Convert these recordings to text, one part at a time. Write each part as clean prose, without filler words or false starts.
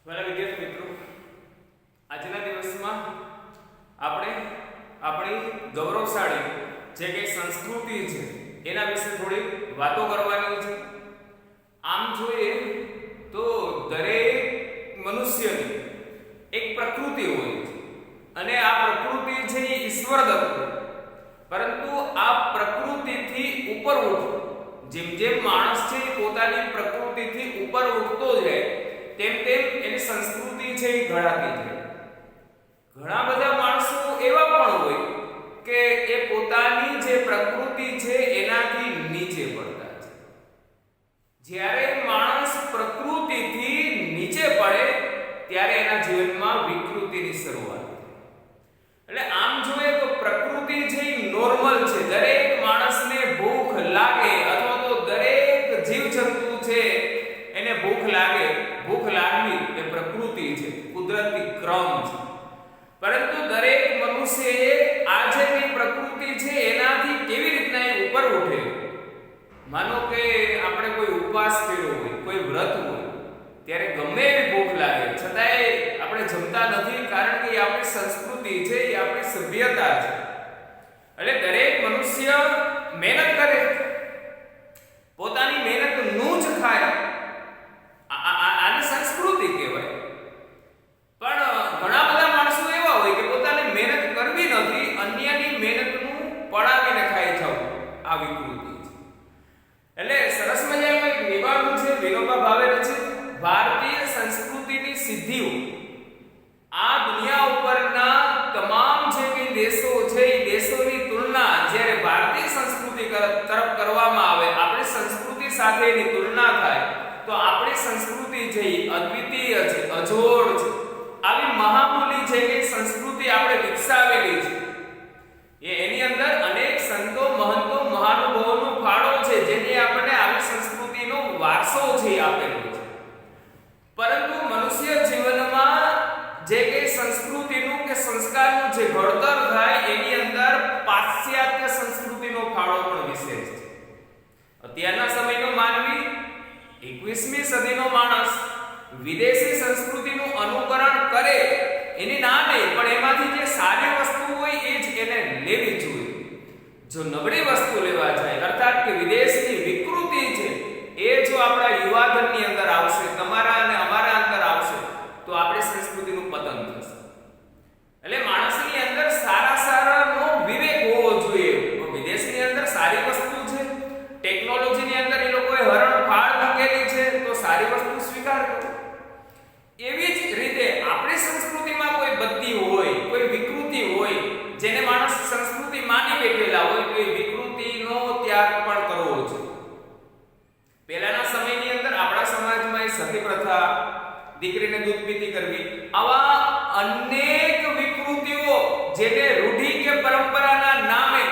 વાલા વિદ્યાર્થી મિત્રો, આજના દિવસમાં આપણે આપણી ગૌરવશાળી જે કંઈ સંસ્કૃતિ છે એના વિશે થોડી વાતો કરવાની છે. આમ જોઈએ તો દરેક મનુષ્યની એક પ્રકૃતિ હોય છે અને આ પ્રકૃતિ છે એ ઈશ્વરદત્ત હોય, પરંતુ આ પ્રકૃતિથી ઉપર ઉઠવું, જેમ જેમ માણસ છે એ પોતાની પ્રકૃતિથી ઉપર ઉઠતો જાય તેમ તેમ એની સંસ્કૃતિ છે એ ઘડાતી જાય. ઘણા બધા માણસો એવા પણ હોય કે એ પોતાની જે પ્રકૃતિ છે એનાથી નીચે પડતા છે. જ્યારે માણસ પ્રકૃતિથી નીચે પડે ત્યારે એના જીવનમાં વિકૃતિની શરૂઆત થાય. એટલે આમ જોઈએ તો પ્રકૃતિ છે એ નોર્મલ છે. દરેક માણસને ભૂખ લાગે અથવા તો દરેક જીવજંતુ છે એને ભૂખ લાગે. ભૂખ લાગવી એ પ્રકૃતિ છે, કુદરતી ક્રમ છે. પરંતુ દરેક મનુષ્યએ આ જે પ્રકૃતિ છે એનાથી કેવી રીતના એ ઉપર ઉઠે. માનો કે આપણે કોઈ ઉપવાસ કર્યો હોય, કોઈ વ્રત હોય, ત્યારે ગમે એવી ભૂખ લાગે છતાંય આપણે જમતા નથી, કારણ કે એ આપણી સંસ્કૃતિ છે, એ આપણી સભ્યતા છે. એટલે દરેક મનુષ્ય મહેનત કરે, પોતાની મહેનતનું જ ખાય, આને સંસ્કૃતિ કહેવાય. પણ ઘણા બધા માણસો એવા હોય કે પોતાને મહેનત કરવી નથી, અન્યની મહેનતનું પડાવીને ખાઈ જવું, આ વિકૃતિ છે. એટલે સરસ મજાનું એક નિબંધ છે વિનોબા ભાવે રચિત ભારતીય સંસ્કૃતિની સિદ્ધિઓ. આ દુનિયા ઉપરના તમામ જે કંઈ દેશો છે એ દેશોની તુલના જ્યારે ભારતીય સંસ્કૃતિ તરફ કરવામાં આવે, આપણી સંસ્કૃતિ સાથે એની તુલના થાય તો આપણી સંસ્કૃતિ છે એ અદ્વિતીય છે, અજોડ છે. આવી મહામૂલી છે કે સંસ્કૃતિ આપણે વિકસાવેલી છે. એની અંદર અનેક સંતો, મહંતો, મહાનુભાવોનો ફાળો છે, જેની આપણને આવી સંસ્કૃતિનો વારસો છે આપેલો છે. પરંતુ મનુષ્ય જીવનમાં જે કંઈ સંસ્કૃતિનું કે સંસ્કારનું જે ઘડતર થાય એની અંદર પાશ્ચાત્ય સંસ્કૃતિનો ફાળો પણ વિશેષ છે. અત્યારના સમયનો માનવી, 21મી સદીનો માણસ વિદેશી સંસ્કૃતિનું અનુકરણ કરે એની ના નહીં, પણ એમાંથી જે સારી વસ્તુ હોય એ જ એને લેવી જોઈએ. જો નબળી વસ્તુ લેવા જાય, અર્થાત કે વિદેશની વિકૃતિ છે એ જો આપણા યુવાધનની અંદર આવશે, તમારા અને અમારા અંદર આવશે, તો આપણી સંસ્કૃતિનું પતન થશે. એટલે માણસની અંદર સારાનો વિવેક હોવો જોઈએ. વિદેશની અંદર સારી વસ્તુ છે, ટેકનોલોજીની અંદર એ લોકોએ હરણફાળ મૂકેલી છે, તો સારી વસ્તુ સ્વીકાર કરો. એવી જ રીતે આપણી સંસ્કૃતિમાં કોઈ બત્તી હોય, કોઈ વિકૃતિ હોય, જેને માણસ સંસ્કૃતિ માની બેઠેલા હોય, તો એ વિકૃતિનો ત્યાગ પણ કરવો છે. પહેલાના સમયની અંદર આપણા સમાજમાં એ સતી પ્રથા, દીકરીને દૂધ પીતી કરવી, આવા અનેક વિકૃતિઓ જેને રૂઢિ કે પરંપરાના નામે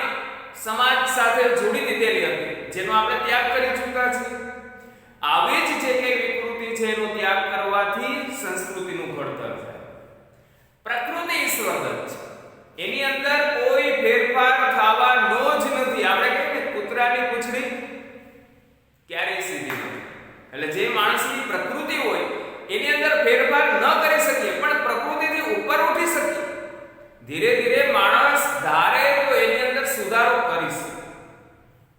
સમાજ સાથે જોડી દીધેલી હતી, જેનો આપણે ત્યાગ કરી ચૂક્યા છીએ. આવી જ જે કંઈ વિકૃતિ છે એનો ત્યાગ કરવાથી સંસ્કૃતિનું ઘડતર થાય. પ્રકૃતિ ઈશ્વરદત્ત છે, એની અંદર કોઈ ફેરફાર થવાનો જ નથી. આપણે કહીએ ને કૂતરાની પૂંછડી ક્યારેય સીધી નથી. એટલે જે માણસની પ્રકૃતિ હોય એની અંદર ફેરફાર ન કરી શકીએ, પણ પ્રકૃતિથી ઉપર ઉઠી શકીએ. ધીરે ધીરે માણસ ધારે તો એની અંદર સુધારો કરી શકે.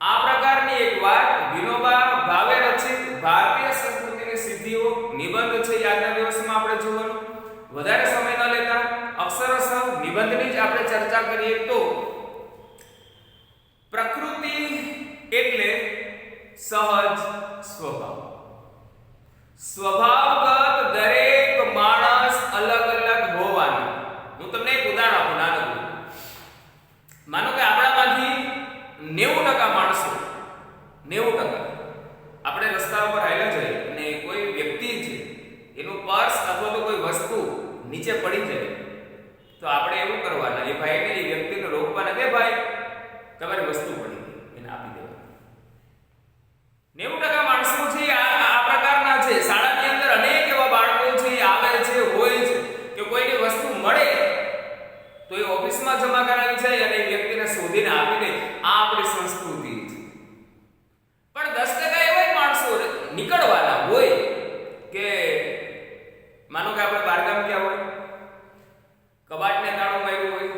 આ પ્રકારની એક વાત વિનોબા ભાવે રચિત ભારતીય સંસ્કૃતિની સિદ્ધિઓ નિબંધ છે. આજના દિવસમાં આપણે જોવાનું, વધારે સમય ન લેતા અક્ષરશઃ નિબંધની જ આપણે ચર્ચા કરીએ તો પ્રકૃતિ એટલે સહજ સ્વભાવ. સ્વભાવગત દરેક માણસ અલગ અલગ હોવાના. હું તમને એક ઉદાહરણ આપું નાનું. માનો કે આપણામાંથી 90% માણસો, 90% આપણે રસ્તા ઉપર હાલ્યા જઈએ અને કોઈ વ્યક્તિ છે એનું પર્સ અથવા તો કોઈ વસ્તુ નીચે પડી જાય, તો આપણે એવું કરવાના, એ ભાઈને, એ વ્યક્તિને રોકવાના, કે ભાઈ તમારી વસ્તુ પડી ગઈ, એને આપી દેવાની. 90% માણસો છે આ પ્રકારના છે. શાળાની અંદર અનેક એવા બાળકો છે આવે છે, હોય છે કે કોઈની વસ્તુ મળે તો એ ઓફિસમાં જમા કરાવી જાય અને એ વ્યક્તિને શોધીને આપી દે. આ આપણી સંસ્કૃતિ છે. પણ 10% એવા માણસો નીકળવાના હોય કે માનો કે આપણે બહારગામ ગયા હોય, કબાટને તાળું માર્યું હોય,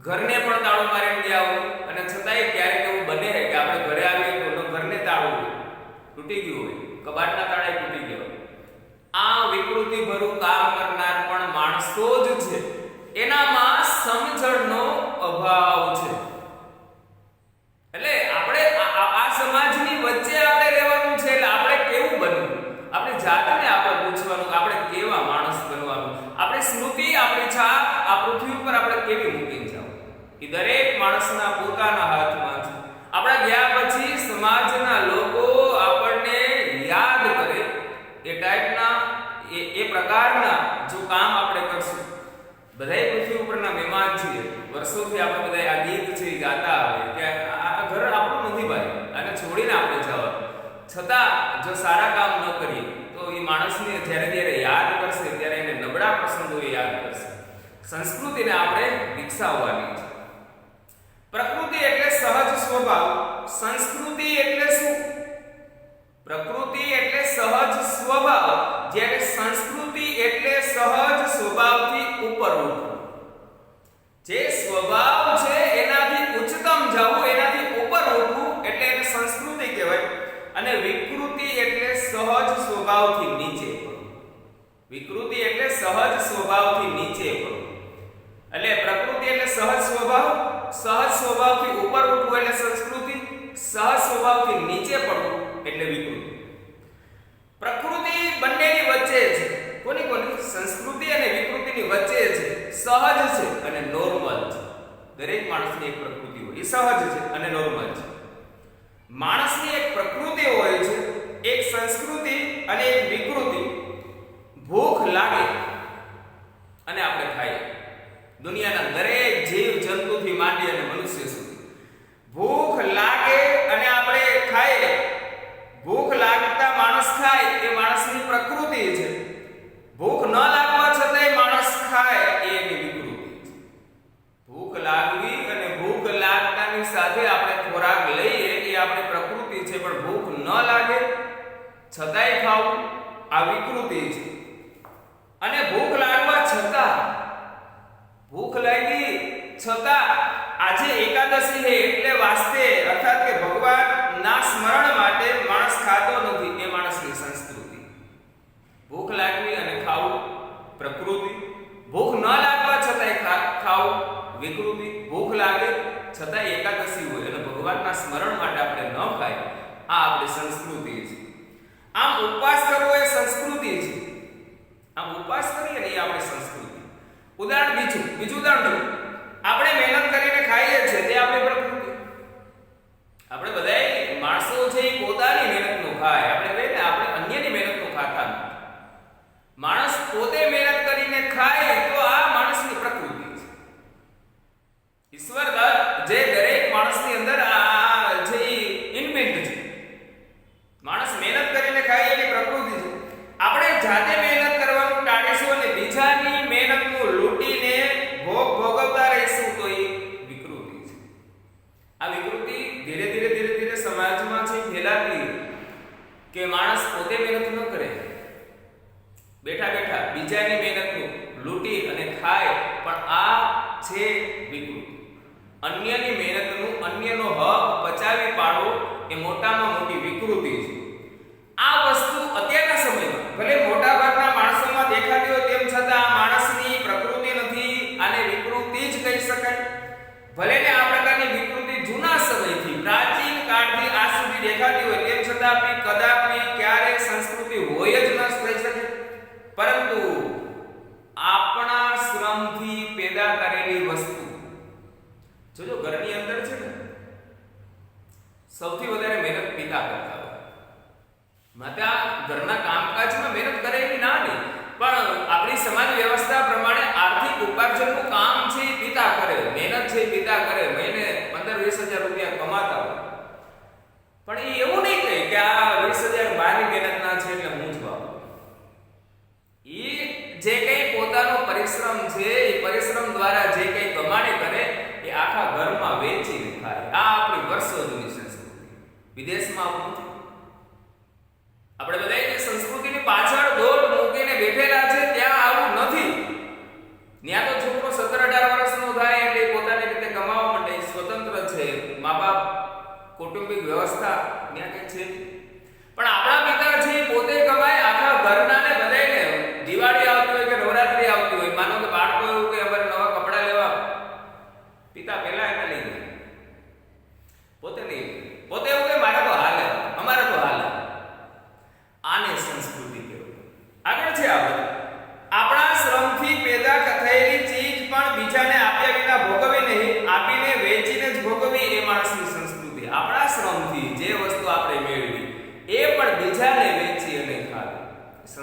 ઘરને પણ તાળું મારીને ગયા હોય, અને છતાંય ક્યારેક એવું બને કે આપણે ઘરે આવીએ તો ઘરને તાળું હોય, તૂટી ગયું હોય, કબાટના તાળા તૂટી ગયા હોય. આ વિકૃતિ ભરું કામ કરનાર પણ માણસો જ છે. એનામાં સમજણનો અભાવ છે. એટલે આપણે આ સમાજની વચ્ચે આપણે રહેવાનું છે. એટલે આપણે કેવું બનવું, આપણે જાતને આપણે પૂછવાનું કે આપણે કેવા માણસ બનવાનું. આપણી સ્મૃતિ, આપણી છાપ આ પૃથ્વી ઉપર આપણે કેવી મૂકીને જાવ એ દરેક માણસના પોતાના હાથમાં છે. આપણે ગયા પછી સમાજના લોકો આપણને યાદ કરે એ ટાઈપના એ પ્રકારના જો કામ આપણે કરશું. બધાય પૃથ્વી ઉપરના મહેમાન છીએ. વર્ષોથી આપણે બધા આ ગીત છે એ ગાતા આવે કે આ ઘર આપણું નથી ભાઈ, આને છોડીને આપણે જવાનું. છતાં જો સારા કામ ન કરીએ તો એ માણસને જ્યારે યાદ કરશે ત્યારે એને નબળા પ્રસંગો યાદ કરશે. સંસ્કૃતિને આપણે વિકસાવવાની છે. પ્રકૃતિ એટલે સહજ સ્વભાવ. સંસ્કૃતિ એટલે શું? પ્રકૃતિ એટલે સહજ સ્વભાવ, જ્યારે સંસ્કૃતિ એટલે સહજ સ્વભાવથી ઉપર ઉઠવું. જે સ્વભાવ છે એનાથી ઉચ્ચતમ જવું, એનાથી ઉપર ઉઠવું એટલે એને સંસ્કૃતિ કહેવાય. અને વિકૃતિ એટલે સહજ સ્વભાવથી નીચે પડવું. વિકૃતિ એટલે સહજ સ્વભાવથી નીચે પડવું. એટલે પ્રકૃતિ એટલે સહજ સ્વભાવથી ઉપર ઉઠવું એટલે સંસ્કૃતિ, સહજ સ્વભાવથી નીચે પડવું એટલે વિકૃતિ. પ્રકૃતિ બંનેની વચ્ચે છે. કોની? સંસ્કૃતિ અને વિકૃતિની વચ્ચે છે. સહજ છે અને નોર્મલ છે. દરેક માણસની એક પ્રકૃતિ હોય, એ સહજ છે અને નોર્મલ છે. માણસની એક પ્રકૃતિ હોય છે, એક સંસ્કૃતિ અને એક વિકૃતિ. ભૂખ લાગે અને આપણે ખાઈએ. દુનિયાના દરેક જીવ જંતુથી માંડી અને મનુષ્ય સુધી ભૂખ લાગે અને આપણે ખાઈએ. ભૂખ લાગતા માણસ ખાય એ માણસની પ્રકૃતિ છે. ભૂખ ન લાગવા છતાંય માણસ ખાય એ એની વિકૃતિ છે. ભૂખ લાગવી અને ભૂખ લાગતાની સાથે આપણે ખોરાક લઈએ એ આપણી પ્રકૃતિ છે. પણ ભૂખ ન લાગે છતાંય ખાવું આ વિકૃતિ છે. અને ભૂખ લાગવા છતાં, ભૂખ લાગી છતાં આજે એકાદશી છે એટલે વાસ્તે અર્થાત કે ભગવાનના સ્મરણ માટે માણસ ખાતો નથી, એ માણસની સંસ્કૃતિ. ભૂખ લાગવી અને ખાવું પ્રકૃતિ. ભૂખ ન લાગવા છતાંય ખાવું વિકૃતિ. ભૂખ લાગે છતાં એકાદશી હોય અને ભગવાનના સ્મરણ માટે આપણે ન ખાય, આ આપણી સંસ્કૃતિ છે. આમ ઉપવાસ કરવો એ સંસ્કૃતિ છે. આમ ઉપવાસ કરીએ ને એ આપણી સંસ્કૃતિ. બીજું ઉદાહરણ જો આપણે મહેનત કરીને ખાઈએ છીએ તે આપણી પ્રકૃતિ. આપણે બધાય માણસો છે એ પોતાની મહેનતનું ખાય. આપણે કહીએ ને આપણે અન્યની મહેનતનું ખાતા નથી. માણસ પોતે મહેનત કરીને ખાય તો આ માણસની પ્રકૃતિ છે. ઈશ્વર જે દરેક માણસની અંદર આ જે ઇનબિલ્ટ છે. માણસ મહેનત કરીને ખાય એની પ્રકૃતિ છે. આપણે જાતે મહેનત કરવાનું ટાળીશું અને બીજાની મહેનતનું લૂંટીને ભોગવતા રહીશું તો એ વિકૃતિ છે. આ વિકૃતિ ધીરે ધીરે સમાજમાં છે ફેલાતી કે માણસ પોતે મહેનત ન કરે, બેઠા બીજાની મહેનતનું લૂંટી અને ખાય. પણ આ છે વિકૃતિ. અન્યની મહેનતનું, અન્યનો હક બચાવી પાડવો એ મોટામાં મોટી વિકૃતિ છે. આ વસ્તુ અત્યારના સમયમાં ભલે મોટા ભાગના માણસોમાં દેખાતી હોય તેમ છતાં આ માણસની પ્રકૃતિ નથી, આને વિકૃતિ જ કહી શકાય. ભલે ને આ પ્રકારની વિકૃતિ જૂના સમયથી, પ્રાચીન કાળથી આજ સુધી દેખાતી હોય તેમ છતાં કદાપી ક્યારેય સંસ્કૃતિ હોય જ ન થઈ શકે. પરંતુ આપણા શ્રમથી પેદા કરેલી વસ્તુ જો ઘરની અંદર છે ને, સૌથી વધારે મહેનત પિતા કરતા હોય. માતા ઘરના કામકાજમાં મહેનત કરે એની ના નહીં, પણ આપણી સમાજ વ્યવસ્થા પ્રમાણે આર્થિક ઉપાર્જનનું કામ છે એ પિતા કરે, મહેનત છે એ પિતા કરે. મહિને 15-20 હજાર રૂપિયા કમાતા હોય, પણ એ એવું નહીં કહે કે આ 20,000 મારી મહેનતના છે એટલે હું જ વાપરું. એ જે કંઈ પોતાનો પરિશ્રમ છે એ પરિશ્રમ દ્વારા જે કંઈ કમાણી કરે એ આખા ઘરમાં વેચીને ખાય. આ આપણી વર્ષો જૂની સંસ્કૃતિ. વિદેશમાં આવું નથી. આપણે બધા જે સંસ્કૃતિની પાછળ દોડ મૂકીને બેઠેલા છે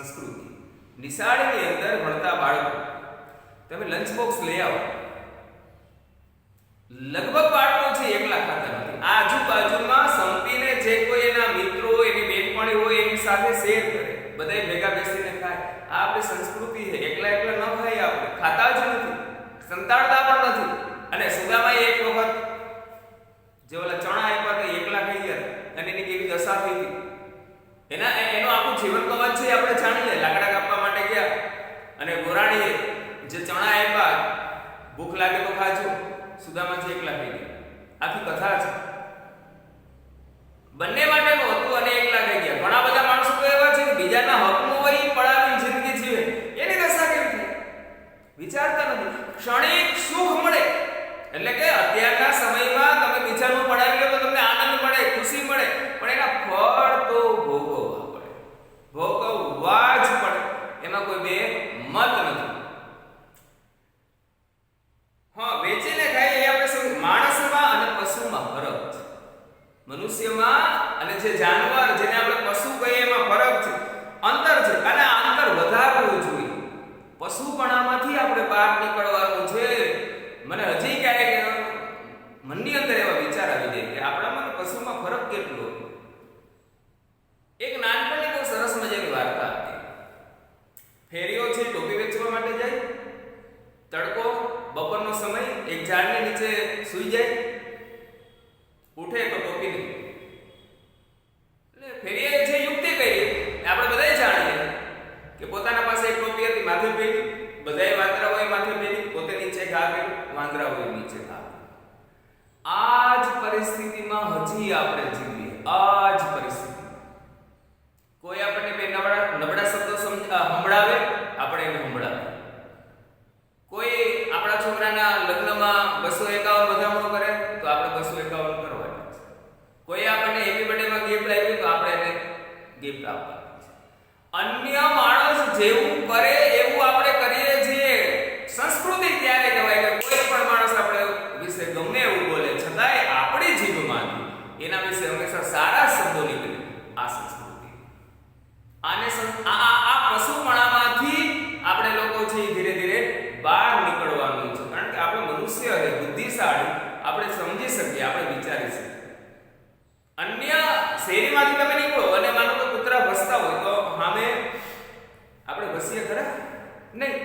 સંસ્કૃતિ. નિશાળની અંદર ભણતા બાળકો, તમે લંચ બોક્સ લઈ આવો, લગભગ બાળકો છે એકલા ખાતા નથી. આજુબાજુમાં સંપીને જે કોઈ એના મિત્રો, એની બેનપણી હોય એની સાથે શેર કરે, બધાય ભેગા બેસીને ખાય. આ આપણી સંસ્કૃતિ છે. એકલા એકલા ન ખાઈએ, આપણે ખાતા જ નથી, સંતાડતા પણ નથી. અને સુદામાં એક વખત જે ઓલા ચણા આપ્યા હતા એકલા ખાઈ ગયા અને એની કેવી દશા થઈ હતી, એનો આખું જીવન કવચ છે આપણે જાણીએ. લાકડા કાપવા માટે ગયા અને ગોરાણીએ જે ચણા આપ્યા, ભૂખ લાગે તો ખાજો, સુદામાજી એકલા ખાઈ ગયા. આખી કથા છે. બંને માટેનું હતું અને એકલા ખાઈ ગયા. ઘણા બધા માણસો તો એવા છે કે બીજાના હકનું હોય પડાવી જિંદગી જીવે, એની દશા કેવી થાય વિચારતા નથી. ક્ષણિક સુખ મળે એટલે કે અત્યારના સમયમાં તમે બીજાનું પડાવી લો તો તમને આનંદ મળે, ખુશી મળે, પણ એના ફળ તો ભોગવવા પડે, ભોગવવા જ પડે. એમાં કોઈ બે મત નથી. હા, વેચીને ખાઈએ એ આપણે શું, માણસમાં અને પશુમાં ફરક છે. મનુષ્યમાં અને જે જાનવર જેને આપણે પશુ કહીએ એમાં ફરક છે, અંતર છે. અને આ અંતર વધારવું જોઈએ. પશુપણામાંથી આપણે બહાર નીકળવાનું છે. મને હજી ક્યારેક મનની અંદર એવા વિચાર આવી જાય કે આપણામાં અને પશુમાં ફરક કેટલો. એક નાનપણની બહુ સરસ મજાની વાર્તા હતી. ફેરીઓ છે ટોપી વેચવા માટે જાય, તડકો બપોરનો સમય, એક ઝાડની નીચે સૂઈ જાય, ઉઠે તો ટોપી નહીં. એટલે ફેરીએ જે યુક્તિ કરી આપણે બધાય જાણીએ કે પોતાના પાસે એક ટોપી હતી, માથે પહેરી, બધાય વાંદરા હોય માથે પહેરી, પોતે નીચે ઘા કર્યું, વાંદરા હોય નીચે ઘા. આ જ પરિસ્થિતિમાં હજી આપણે જીવીએ. આ જ પરિસ્થિતિ. કોઈ આપણને બે નબળા શબ્દો સંભળાવે, આપણે એને સંભળાવે. કોઈ આપણા છોકરાના લગ્નમાં 251 વધામણો કરે તો આપણે 251 કરવાની છે. કોઈ આપણને હેપી બર્થડે માં ગિફ્ટ આપ્યું તો આપણે એને ગિફ્ટ આપવાની છે. અન્ય માણસ જેવું કરે એવું આપણે કરીએ છીએ. સંસ્કૃતિ ત્યારે કહેવાય કે કોઈ પણ માણસ આપણે વિશે ગમે એવું બોલે છતાંય આપણી જીભમાંથી એના વિશે હંમેશા સારા શબ્દો નીકળે. આ સંસ્કૃતિ. આને આ પશુપણામાંથી આપણે લોકો છે ધીરે ધીરે બહાર નીકળવાનું છે. કારણ કે આપણે મનુષ્ય છે, બુદ્ધિશાળી, આપણે સમજી શકીએ, આપણે વિચારી શકીએ. અન્ય શેરીમાંથી તમે નીકળો અને માનો કે કૂતરા ભસતા હોય તો સામે આપણે ભસીએ ખરા? નહીં.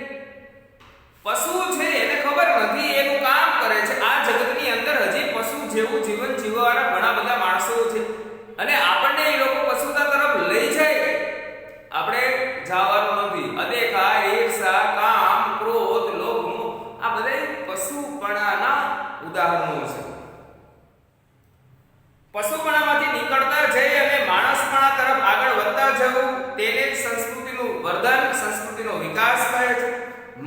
પશુ છે એને ખબર નથી, એનું કામ કરે છે. આ જગતની અંદર હજી પશુ જેવું જીવન જીવવાવાળા ઘણા બધા માણસો છે અને આપણને એ લોકો પશુતા તરફ લઈ જાય, આપણે જવાનું નથી. અદેખા, ઈર્ષા, કામ, ક્રોધ, લોભ, આ બધા પશુપણાના ઉદાહરણો છે. પશુપણામાંથી નીકળતા જઈ અને માણસપણા તરફ આગળ વધતા જવું, તેને સંસ્કૃતિનું વર્ધન, સંસ્કૃતિનો વિકાસ કહે છે.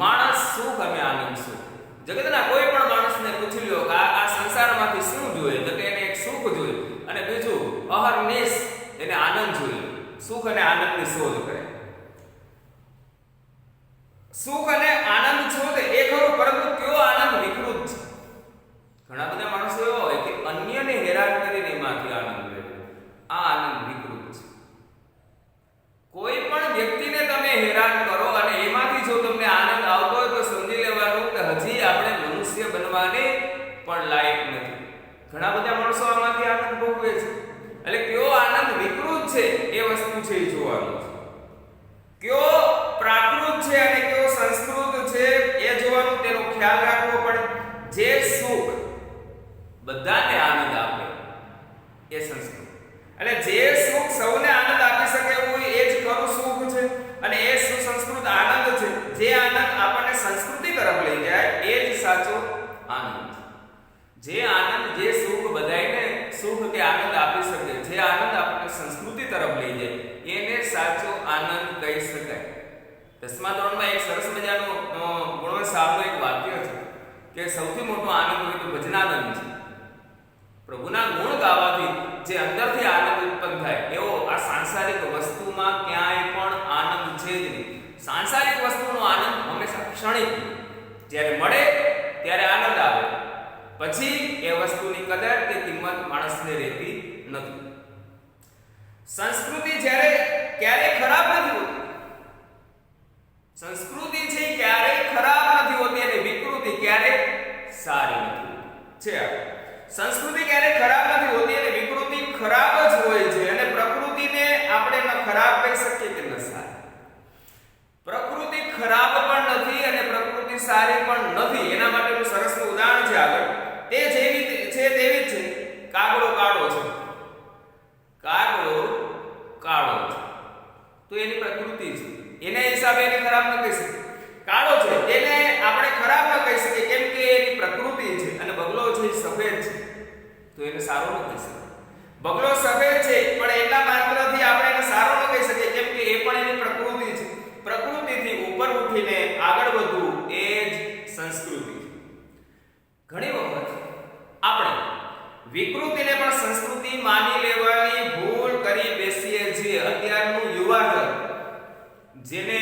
માણસ સુખ અને આનંદ સુખ. જગતના કોઈ પણ માણસને પૂછી લો કે આ સંસારમાંથી શું જોઈએ, તો કે એને એક સુખ જોઈએ અને બીજું અહર્નિશ એને આનંદ જોઈએ. સુખ અને આનંદની શોધ કરે. સુખ અને આનંદ શોધ એ ખરું, પરંતુ કયો આનંદ વિકૃત છે. ઘણા બધા માણસો એવા હોય કે અન્યને હેરાન કરીને એમાંથી આનંદ મેળવે. આ આનંદ વિકૃત છે. કોઈ પણ વ્યક્તિને તમે હેરાન કરો અને એમાંથી જો તમને આનંદ આવતો હોય તો સમજી લેવાનું કે હજી આપણે મનુષ્ય બનવાને પણ લાયક નથી. ઘણા બધા માણસો આમાંથી આનંદ ભોગવે છે. એટલે કયો આનંદ વિકૃત છે એ વસ્તુ છે એ જોવાનું છે. કયો પ્રાકૃત છે અને કયો સંસ્કૃત છે એ જોવાનું, તેનો ખ્યાલ રાખવો પડે. જે સુખ બધાને આનંદ આપે એ સંસ્કૃત. એટલે જે સુખ સૌને આનંદ આપી શકે એવું એ જ ખરું સુખ છે અને એ સુસંસ્કૃત આનંદ છે. જે આનંદ આપણને સંસ્કૃતિ તરફ લઈ જાય એ જ સાચો આનંદ છે. જે આનંદ, જે સુખ બધાને સુખ કે આનંદ આપી શકે, જે આનંદ આપણને સંસ્કૃતિ તરફ લઈ જાય એને સાચો આનંદ કહી શકાય. 10મા ધોરણમાં એક સરસ મજાનો ગુણવંત સાહેબનું એક વાક્ય છે કે સૌથી મોટો આનંદ હોય તો ભજનાનંદ છે. પ્રભુના ગુણ ગાવાથી જે અંદરથી આનંદ ઉત્પન્ન થાય એવો આ સાંસારિક વસ્તુમાં ક્યાંય પણ આનંદ છે જ નહીં. સાંસારિક વસ્તુનો આનંદ હંમેશા ક્ષણિક, જ્યારે મળે ત્યારે આનંદ આવે, પછી એ વસ્તુની કદર કે કિંમત માણસને રહેતી નથી. સંસ્કૃતિ જ્યારે ક્યારેય ખરાબ નથી હોતી. છે આ. સંસ્કૃતિ ક્યારેય ખરાબ નથી હોતી અને વિકૃતિ ખરાબ જ હોય છે અને પ્રકૃતિને આપણે ન ખરાબ કહી શકીએ કે ન સારી. પ્રકૃતિ ખરાબ પણ નથી અને પ્રકૃતિ સારી પણ નથી. એના માટેનું સરસ ઉદાહરણ છે આગળ. તે જેવી છે તેવી જ છે. કાગડો કાળો છે. કાગડો કાળો છે તો એની પ્રકૃતિ છે, એના હિસાબે એને ખરાબ ન કહી શકીએ. કાળો છે એને આપણે ખરાબ ન કહી શકીએ કેમ કે એની પ્રકૃતિ છે. અને બગલો છે એ સફેદ છે તો એને સારો ન કહી શકીએ. બગલો સફેદ છે પણ એટલા માત્રથી આપણે એને સારો ન કહી શકીએ કેમ કે એ પણ એની પ્રકૃતિ છે. પ્રકૃતિથી ઉપર ઉઠીને આગળ વધવું એ જ સંસ્કૃતિ છે. ઘણી વખત આપણે વિકૃતિને પણ સંસ્કૃતિ માની લેવાની ભૂલ કરી બેસીએ છીએ. અત્યારનું યુવાધન જેને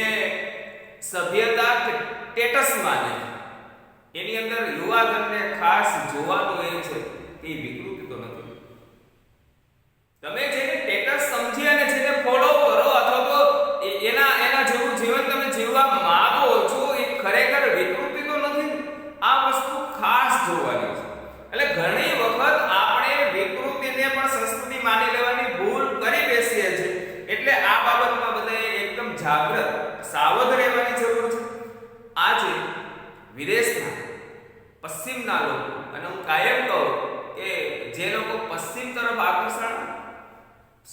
સભ્યતા કે સ્ટેટસ માને એની અંદર યુવાધનને ખાસ જોવાનું એ છે કે વિકૃતિ તો નથી. તમે જેને સ્ટેટસ સમજી અને જેને ફોલો કરો અથવા તો એના જેવું જીવન તમે જીવવા માંગો છો એ ખરેખર વિકૃતિ તો નથી. આ વસ્તુ ખાસ જોવાની છે. એટલે ઘણી વખત આપણે વિકૃતિને પણ સંસ્કૃતિ માની લેવાની ભૂલ કરી બેસીએ છીએ. એટલે આ બાબતમાં બધાએ એકદમ જાગૃત સાવધ રહેવાની જરૂર છે. આજે વિદેશના પશ્ચિમના લોકો અને હું કાયમ કહું કે જે લોકો પશ્ચિમ તરફ આકર્ષણ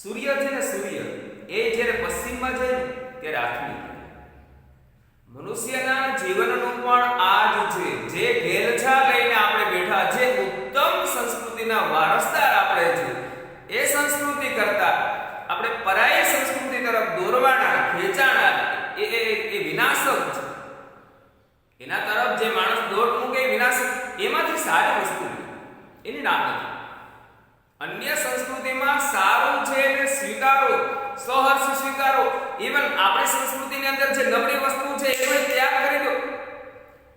સૂર્ય છે ને સૂર્ય એ જ્યારે પશ્ચિમમાં જાય ત્યારે આથમી મનુષ્યના જીવનનું પણ આ જ છે. જે ઘેલછા લઈને આપણે બેઠા જે ઉત્તમ સંસ્કૃતિના વારસદાર આપણે છે એ સંસ્કૃતિ કરતા આપણે પરાય સંસ્કૃતિ તરફ દોરવાના ખેંચાણા એ વિનાશક છે. એના તરફ જે માણસ દોટ મૂકે એ વિનાશક. એમાંથી સારી વસ્તુ એની નામ નથી. અન્ય સંસ્કૃતિમાં સારું છે એને સ્વીકારો, સહર્ષ સ્વીકારો. ઇવન આપણી સંસ્કૃતિની અંદર જે નબળી વસ્તુ છે એને ત્યાગ કરી દો,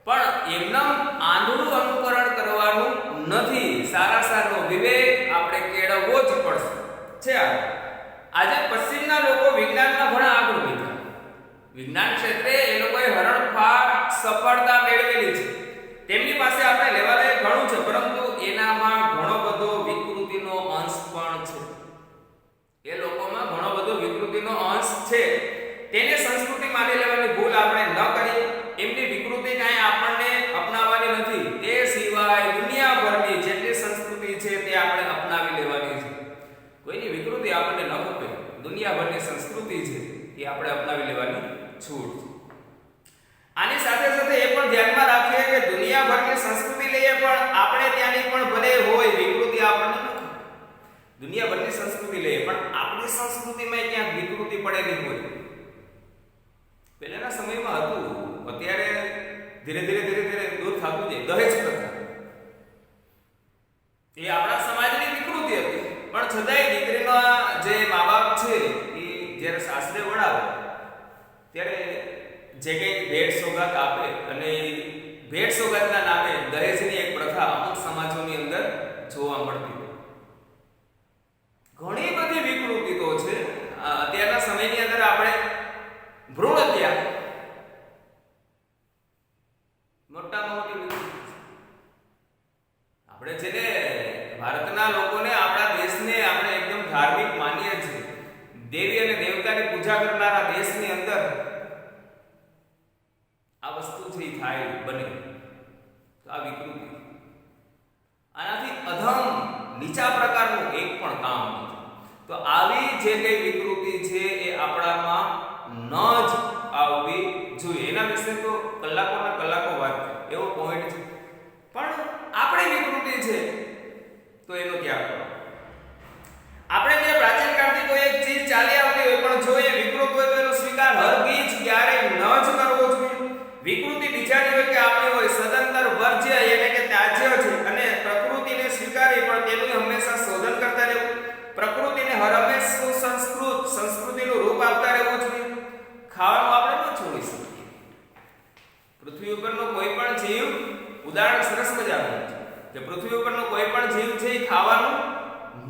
પણ એમના આંધળું અનુકરણ કરવાનું નથી. સારા સારનો વિવેક આપણે કેળવવો જ પડશે. આજે પશ્ચિમના લોકો વિજ્ઞાનમાં ઘણા આગળ વધ્યા. વિજ્ઞાન ક્ષેત્રે એ લોકોએ હરણફાળ સફળતા મેળવેલી છે. તેમની પાસે આપણે લેવા લાયક ઘણું છે, પરંતુ એનામાં ઘણો બધો વિકૃતિનો અંશ પણ છે. એ લોકોમાં ઘણો બધો વિકૃતિનો અંશ છે. તેને સંસ્કૃતિ માની લેવાની ભૂલ આપણે ન કરીએ. એમની વિકૃતિ કાંઈ આપણને અપનાવવાની નથી. તે સિવાય દુનિયાભરની જેટલી સંસ્કૃતિ છે તે આપણે અપનાવી લેવાની છે. કોઈની વિકૃતિ આપણને ન ગમે. દુનિયાભરની સંસ્કૃતિ છે એ આપણે અપનાવી લેવાની છૂટ છે. આની સાથે સાથે એ પણ ધ્યાનમાં રાખીએ કે દુનિયાભરની સંસ્કૃતિ લઈએ પણ આપણે ત્યાંની પણ ભલે હોય વિકૃતિ આપણને નથી. દુનિયાભરની સંસ્કૃતિ લઈએ પણ આપણી સંસ્કૃતિમાં ક્યાંક વિકૃતિ પડેલી હોય. પહેલાના સમયમાં હતું, અત્યારે ધીરે ધીરે દૂર થતું જાય. દહેજ પ્રથા એ આપણા સમાજની વિકૃતિ હતી, પણ છતાંય દીકરીના જે મા બાપ છે એ જ્યારે સાસરે વળાવે ત્યારે જે કંઈ ભેટ સોગાત આપે અને ભેટ સોગાતના નામે દહેજની એક પ્રથા અમુક સમાજોની અંદર જોવા મળતી. ઘણી બધી વિકૃતિ તો છે. અત્યારના સમયની અંદર આપણે ભ્રૂણ હત્યા મોટામાં મોટી વિકૃતિ છે. આપણે જેને ભારતના લોકોને આપણા દેશને આપણે એકદમ ધાર્મિક માનીએ છીએ, દેવી અને દેવતાની પૂજા કરનારા દેશની અંદર આ વસ્તુ છે થાય બને તો આ વિકૃતિ. આનાથી અધમ નીચા પ્રકારનું એક પણ કામ નથી. તો આવી જે કઈ વિકૃતિ છે એ આપણામાં ન જ આવવી જોઈએ. એના વિશે તો કલાકોના કલાકો વાત એવો પોઈન્ટ છે, પણ આપણી વિકૃતિ છે તો એનો ત્યાગ કરો. આપણે જે પ્રાચીન કાળથી કોઈ એક ચીજ ચાલી આવતી હોય પણ જો એ વિકૃત હોય તો એનો સ્વીકાર હરગીજ ક્યારેય ન જ કરવો જોઈએ. વિકૃતિ બીજાની હોય કે આપણી હોય સદંતર વર્જ્ય એટલે કે ત્યાજ્ય છે. અને પ્રકૃતિને સ્વીકારી પણ તેનું હંમેશા શોધન કરતા રહેવું. પ્રકૃતિને હર હંમેશ સંસ્કૃતિનું રૂપ આપતા રહેવું જોઈએ. ખાવાનું આપણે ન છોડી શકીએ. પૃથ્વી ઉપરનો કોઈ પણ જીવ, ઉદાહરણ સરસ મજાનું છે કે પૃથ્વી ઉપરનો કોઈ પણ જીવ છે એ ખાવાનું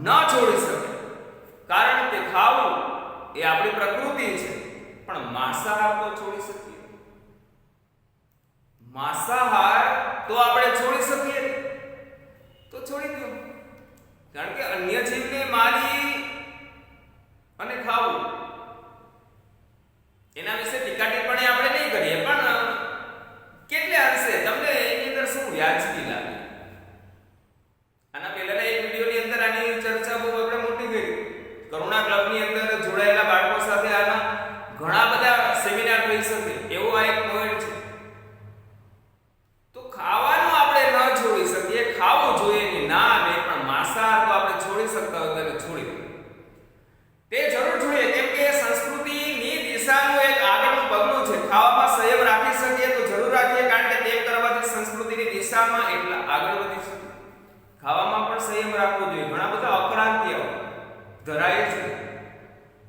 ન છોડી શકે, કારણ કે ખાવું એ આપણી પ્રકૃતિ છે. પણ માંસાહાર તો છોડી શકીએ. માંસાહાર તો આપણે છોડી શકીએ, તો છોડી દો. કારણ કે અન્ય જીવને મારી અને ખાવું એના વિશે ટીકા ટિપ્પણી આપણે નહીં કરીએ, પણ કેટલે અંશે તમને એની અંદર શું વ્યાજબી લાગે? આના પહેલાના એક વિડીયોની અંદર આની ચર્ચા બહુ આપણે મોટી કરી. કરુણા ક્લબની અંદર જોડાયેલા બાળકો સાથે આના ઘણા બધા સેમિનાર થઈ શકે એવો આ એક પોઈન્ટ છે. તો ખાવાનું આપણે ન છોડી શકીએ, ખાવું જોઈએ નહીં, ના નહીં, પણ માંસાહાર તો આપણે છોડી શકતા હોય ત્યારે છોડી દો. તે જરૂર જોઈએ, કેમ કે સંસ્કૃતિની દિશાનું એક આગળનું પગલું છે. ખાવામાં સંયમ રાખી શકીએ તો જરૂર રાખીએ, કારણ કે તેમ કરવાથી સંસ્કૃતિની દિશામાં એટલા આગળ વધી શકે. ખાવામાં પણ સંયમ રાખવો જોઈએ. ઘણા બધા અક્રાંતિઓ ધરાય છે,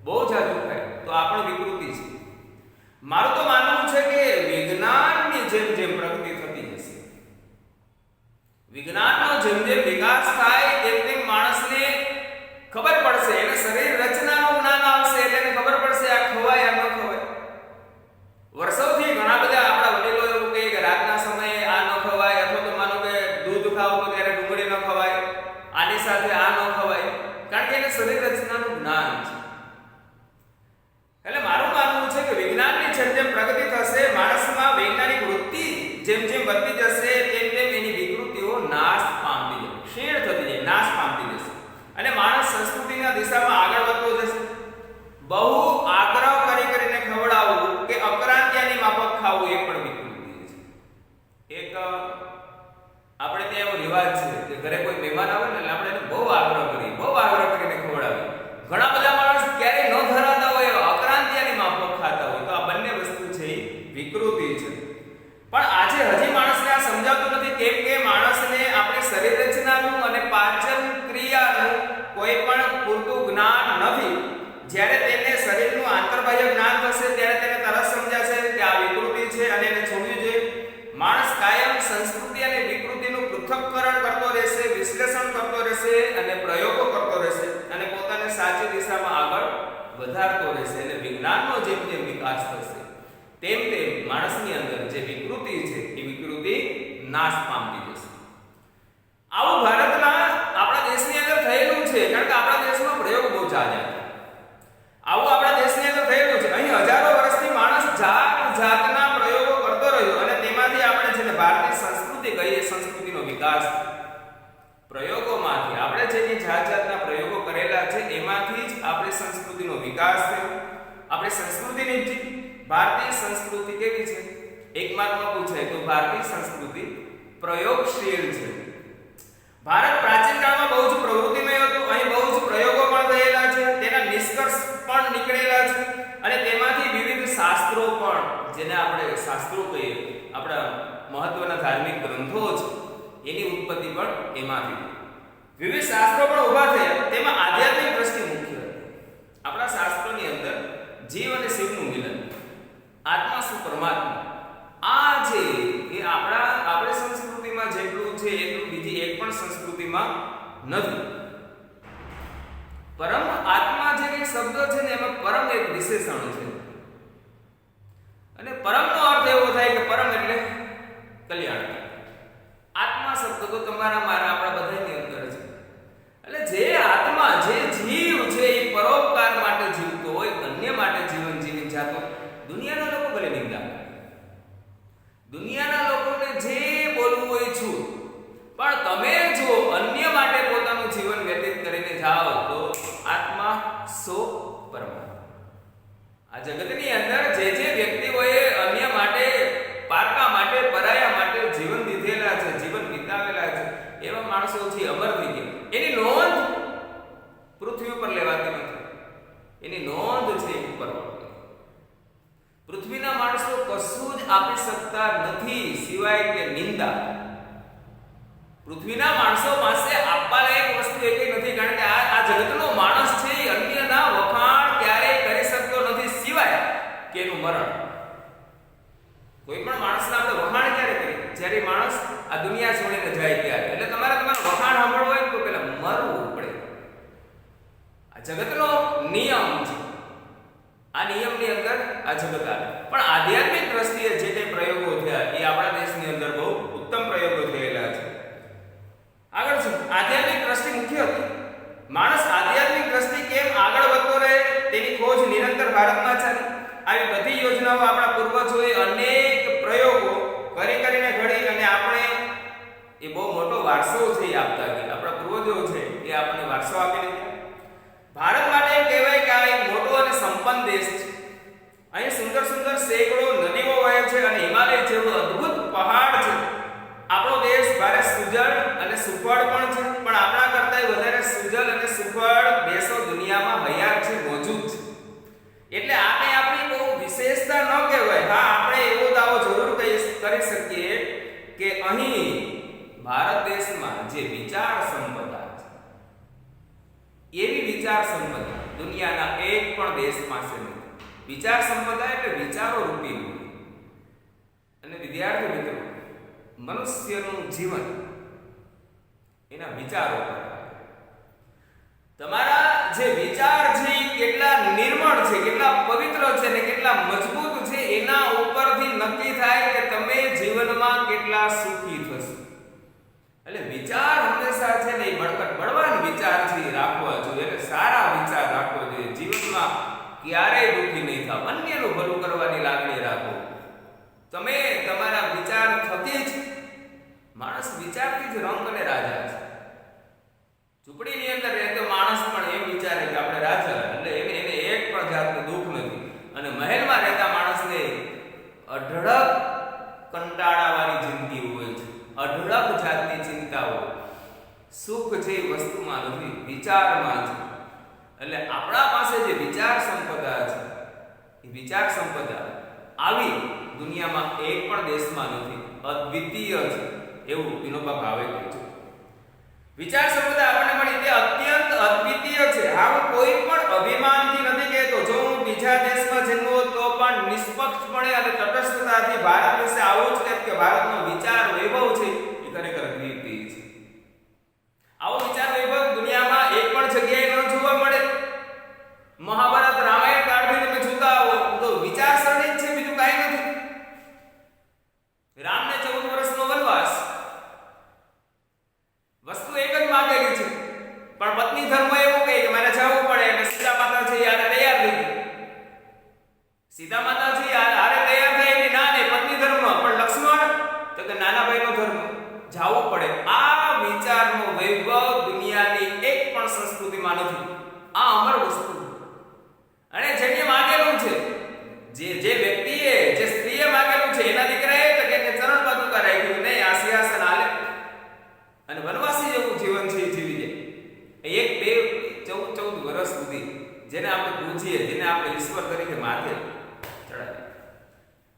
બહુ જાજુ ખાય તો આ પણ વિકૃતિ છે. મારું તો માનવું છે કે વિજ્ઞાનની જેમ જેમ પ્રગતિ થતી જશે, વિજ્ઞાનનો જેમ જેમ વિકાસ થાય તેમ તેમ માણસને ખબર પડશે, એને શરીર રચનાનું જ્ઞાન આવશે, એટલે એને ખબર પડશે આ ખવાય આ ન ખવાય. વર્ષોથી ઘણા બધા આપણા વડીલો એવું કહે કે રાતના સમયે આ ન ખવાય, અથવા તો માનો કે દૂધ ખાવ તો ત્યારે ડુંગળી ન ખવાય, આની સાથે આ ન ખવાય, કારણ કે એને શરીર રચનાનું જ્ઞાન છે. એટલે મારું માનવું છે કે વિજ્ઞાનની જેમ જેમ પ્રગતિ થશે, માણસમાં વૈજ્ઞાનિક વૃત્તિ જેમ જેમ વધતી જશે તેમ તેમ એની વિકૃતિઓ નાશ પામતી જશે, ક્ષીણ થતી જાય, નાશ પામતી જશે, અને માણસ સંસ્કૃતિના દિશામાં આગળ વધતો જશે. બહુ આગ્રહ કરીને ખવડાવવું કે અક્રાંતિયાની માફક ખાવું એ પણ વિકૃતિ છે. એક આપણે ત્યાં એવો રિવાજ છે કે ઘરે કોઈ મહેમાન આવે ને એટલે આપણે એને બહુ આગ્રહ કરીને ખવડાવીએ. ઘણા બધા માણસ ક્યારેય ન ધરાતા હોય, અક્રાંતિયાની માફક ખાતા હોય, તો આ બંને વસ્તુ છે એ વિકૃતિ છે. પણ આજે હજી માણસને આ સમજાતું નથી, કેમ કે માણસને આપણી શરીર રચનાનું અને પાચન ક્રિયાનું કોઈ પણ પૂરતું જ્ઞાન નથી. જ્યારે તેને શરીરનું આંતરબાહ્ય જ્ઞાન થશે ત્યારે તેને તરત સમજાશે કે આ વિકૃતિ છે અને એને છોડવી જોઈએ. માણસ કાયમ સંસ્કૃતિ અને વિકૃતિનું પૃથ્થકરણ કરતો રહેશે, વિશ્લેષણ કરતો રહેશે અને પ્રયોગો કરતો રહેશે, અને પોતાને સાચી દિશામાં આગળ વધારતો રહેશે. એટલે વિજ્ઞાનનો જેમ જેમ વિકાસ થશે તેમ તેમ માણસની અંદર જે વિકૃતિ છે એ વિકૃતિ નાશ પામતી જશે. આવું ભારતના આપણા દેશની અંદર થયેલું છે, કારણ કે આપણા દેશમાં પ્રયોગ બહુ ચાલ્યા છે. આવું આપણા દેશની અંદર થયેલું છે. અહીં હજારો વર્ષથી માણસ જાતના પ્રયોગો કરતો રહ્યો, અને તેમાંથી આપણે જેને ભારતીય સંસ્કૃતિ કહીએ, સંસ્કૃતિનો વિકાસ પ્રયોગોમાંથી આપણે જે જાતના પ્રયોગો કરેલા છે એમાંથી જ આપણી સંસ્કૃતિનો વિકાસ થયો. આપણી સંસ્કૃતિની ભારતીય સંસ્કૃતિ કેવી છે? એક માર્કમાં પૂછાય તો ભારતીય સંસ્કૃતિ પ્રયોગશીલ છે. ભારત પ્રાચીન કાળમાં બહુ જ પ્રવૃત્તિમય હતું. અહીં બહુ જ પ્રયોગો પણ થયેલા છે, તેના નિષ્કર્ષ પણ નીકળેલા છે, અને તેમાંથી વિવિધ શાસ્ત્રો પણ, જેને આપણે શાસ્ત્રો કહીએ, આપણા મહત્વના ધાર્મિક ગ્રંથો છે, એની ઉત્પત્તિ પણ એમાંથી. વિવિધ શાસ્ત્રો પણ ઊભા થયા, તેમાં આધ્યાત્મિક દ્રષ્ટિ મુખ્ય હતી. આપણા શાસ્ત્રોની અંદર જીવ અને શિવનું મિલન, આત્મા શું પરમાત્મા, આ જે એ આપણી સંસ્કૃતિમાં જેટલું છે એટલું બીજી એક પણ સંસ્કૃતિમાં નથી. પરમ આત્મા જે એક શબ્દ છે ને એમાં પરમ એક વિશેષણ છે, અને પરમનો અર્થ એવો થાય કે પરમ એટલે કલ્યાણ. આત્મા શબ્દ તો તમારા મારા આપણા બધાની અંદર છે. એટલે જે આત્મા, જે જીવ છે એ પરોપકાર માટે જીવતો હોય, અન્ય માટે જીવન જીવી જાતો. દુનિયાના લોકો ભલે નિંદા કરે, દુનિયાના લોકોને જે બોલવું હોય છું, પણ તમે જો અન્ય માટે પોતાનું જીવન વ્યતીત કરીને જાઓ તો આત્મા સો પરમાત્મા. આ જગતની અંદર જે વ્યક્તિઓએ અન્ય માટે, પારકા માટે, પરાયા માટે જીવન દીધેલા છે, જીવન વિતાવેલા છે, એવા માણસો છે અમર થઈ ગયા. એની નોંધ પૃથ્વી ઉપર લેવાતી નથી, એની નોંધ છે ઉપર. પૃથ્વીના માણસો કશું જ આપી શકતા નથી સિવાય કે નિંદા. પૃથ્વીના માણસો પાસે આપવા લાયક વસ્તુ એકઈ નથી, કારણ કે આ જગતનો માણસ છે એ અન્યના વખાણ ક્યારેય કરી શકતો નથી સિવાય કે એનું મરણ. કોઈ પણ માણસના આપણે વખાણ ક્યારે કરીએ? જ્યારે માણસ આ દુનિયા છોડીને જાય ત્યારે. એટલે તમારે તમારા વખાણ સાંભળવું હોય તો પહેલા મરવું પડે. આ જગતનો નિયમ છે. આ નિયમની અંદર આ જગત આવે. પણ આધ્યાત્મિક દ્રષ્ટિએ જે કંઈ પ્રયોગો થયા એ આપણા દેશની અંદર બહુ ઉત્તમ પ્રયોગો થયેલા છે. આગળ છે આવી બધી યોજનાઓ આપણા પૂર્વજોએ અનેક પ્રયોગો કરીને ઘડી અને આપણે એ બહુ મોટો વારસો છે એ આપતા ગયા. આપણા પૂર્વજો છે એ આપણને વારસો આપીને ગયા. ભારત માટે એમ કહેવાય કે આ એક મોટો અને સંપન્ન દેશ છે. અહીં સુંદર સુંદર સેંકડો નદીઓ વહે છે અને હિમાલય જેવો અદ્ભુત પહાડ છે. આપણો દેશ ભારે સુજળ અને સુફળ પણ છે, પણ આપણા કરતાં વધારે સુજળ અને સુફળ દેશો દુનિયામાં હયાત છે, મોજૂદ છે. એટલે આને આપણી બહુ વિશેષતા ન કહેવાય. હા, આપણે એવો દાવો જરૂર કરી શકીએ કે અહીં ભારત દેશમાં જે વિચાર સંપદા છે, એવી વિચાર સંપદા દુનિયાના એક પણ દેશ પાસે નથી. વિચાર સંપદા એટલે વિચારો રૂપી મૂડી. અને વિદ્યાર્થી મિત્રો, મનુષ્યનું જીવન એના વિચારો પર. તમારા જે વિચાર છે એ કેટલા નિર્મળ છે, કેટલા પવિત્ર છે અને કેટલા મજબૂત છે, એના ઉપરથી નક્કી થાય કે તમે જીવનમાં કેટલા સુખી થશો. એટલે વિચાર હંમેશા છે ને એ બળવાન વિચાર છે રાખવા જોઈએ. એટલે સારા વિચાર રાખવો જોઈએ. જીવનમાં ક્યારેય દુઃખી નહીં થાવ. અન્યનું ભલું કરવાની લાગણી રાખો. તમે તમારા વિચાર થકી જ, માણસ વિચારથી જ રંગ અને રાજા છે. ઝૂંપડીની અંદર રહેતો માણસ પણ એમ વિચારે કે આપણે રાજા, એટલે એને એક પણ જાતનું દુઃખ નથી. અને મહેલમાં રહેતા માણસને અઢળક કંટાળાવાળી જિંદગી હોય છે, અઢળક જાતની ચિંતાઓ. સુખ જે વસ્તુમાં નથી, વિચારમાં છે. એટલે આપણા પાસે જે વિચાર સંપદા છે, એ વિચાર સંપદા આવી દુનિયામાં એક પણ દેશમાં નથી, અદ્વિતીય છે, એવું વિનોબા ભાવે કહે છે. વિચાર સંપદા આપણને મળી તે અત્યંત અદ્વિતીય છે. હા, હું કોઈ પણ અભિમાનથી નથી કહેતો. જો હું બીજા દેશમાં જન્મો તો પણ નિષ્પક્ષપણે અને તટસ્થતાથી ભારત વિશે આવું જ કહેત કે ભારતનો વિચાર વૈભવ છે એ ખરેખર અદ્વિતીય છે. આવો વિચાર વૈભવ દુનિયામાં એક પણ જગ્યાએ ન જોવા મળે. મહાભારત રામાયણ કાળથી તમે જોતા આવો તો વિચારસરણી જ છે, બીજું કાંઈ નથી. રામને 14 વર્ષનો વનવાસ, વસ્તુ એક જ માંગેલી છે, પણ પત્ની ધર્મ એવું કહે કે મારે જવું પડે. અને સીતા માતાજી યારે તૈયાર થઈ ગઈ. સીતા માતાજી યારે તૈયાર થઈ કે ના ને પત્ની ધર્મ, પણ લક્ષ્મણ તો કે નાના ભાઈનો ધર્મ, જવું પડે. આ વિચારનો વૈભવ દુનિયાની એક પણ સંસ્કૃતિમાં નથી. આ અમર વસ્તુ. અને જેને માંગેલું છે, જે વ્યક્તિએ, જે સ્ત્રીએ માંગેલું છે, એના દીકરાએ તો કે ચરણ પાદુકા રાખ્યું નહીં, આ સિંહાસન આલે અને વનવાસી જેવું જીવન છે એ જીવી જાય. 1, 2, 14 વર્ષ સુધી જેને આપણે પૂજીએ, જેને આપણે ઈશ્વર તરીકે માથે ચડાવીએ,